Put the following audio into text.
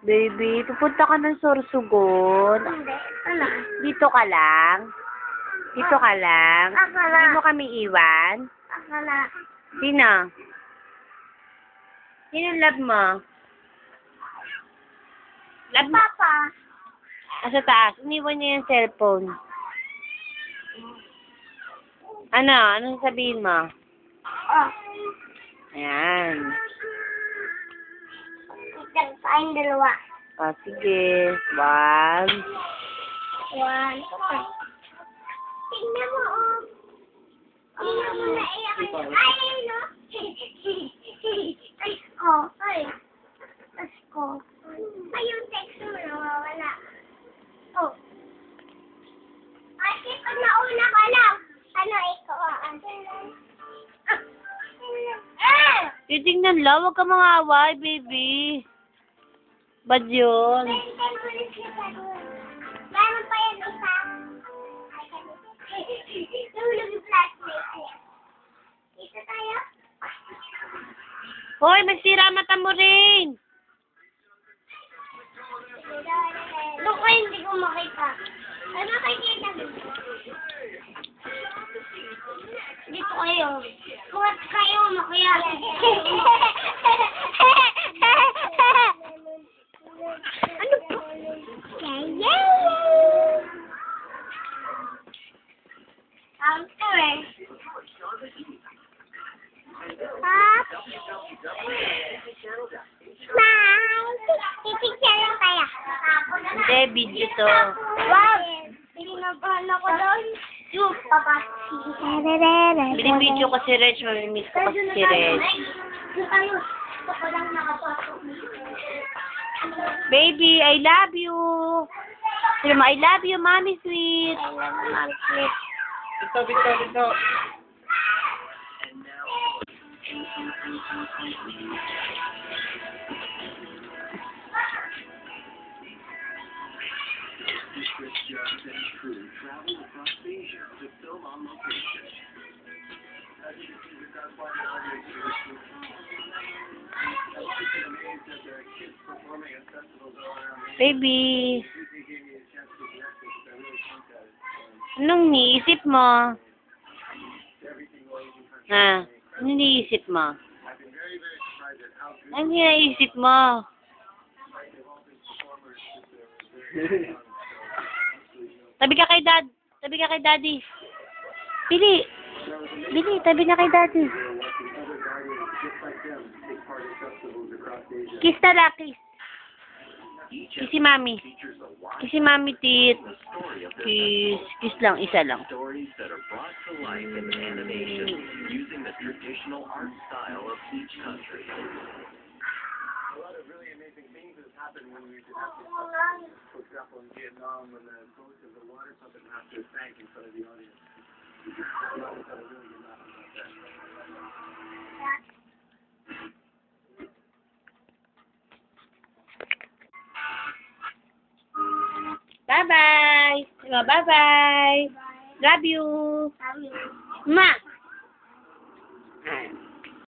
Baby, pupunta ka ng Sorsogon. Hindi. Ano? Dito ka lang? Dito ka lang? Akala. Hindi mo kami iwan? Akala. Sino? Sino love mo? Love mo? Papa. Sa taas. Iniwan niya yung cellphone. Ano? Anong sabihin mo? Oh. Ayan. Isang tayong dalawa. Sige. 1. 1. Tingnan mo, oh. Tingnan mo na iyak. Ay, no? Ay, ko. Ay. Ay, ko. Ay, yung text mo nawawala. Oh. Kasi pag nauna ka lang, ano, ikaw, Titingnan lang. Huwag ka mangaway, baby. Bad yun. Meron pa yan isa. Nahulog yung flashlight. Isa tayo? Hoy, masira mata mo rin. Doon ko hindi ko makita. Ay, makikita dito. Dito kayo. Kung kayo, makiyari. Ano po? Ang to eh. Pop. Smile. Pipicture lang tayo. Hindi, video to. Wow. Pinabahan ako doon. Yung papa. Binibidyo ko si Reg. Mamimiss ko kasi si Reg. Ito pa lang nakapasok. Baby, I love you. Sabi mo, I love you, mommy sweet. I love you, Mom Sweet. Bito. Baby. Anong niisip mo? Ha? Ano niisip mo? Ano niisip mo? Tabi ka kay dad. Tabi ka kay daddy. Bili. Bili, tabi na kay daddy. Kiss na lang, kiss. Kiss si mami. Kiss si mami, tit. Kiss. Kiss lang, isa lang. Stories that are brought to life in animation using the traditional art style of each country. A lot of really amazing things that have happened when we have to, for example, in Vietnam, when the boat of the water puppet master sank in front of the audience. A lot of that really good laugh about that. Bye-bye. Bye-bye. Love you. Love you. Ma.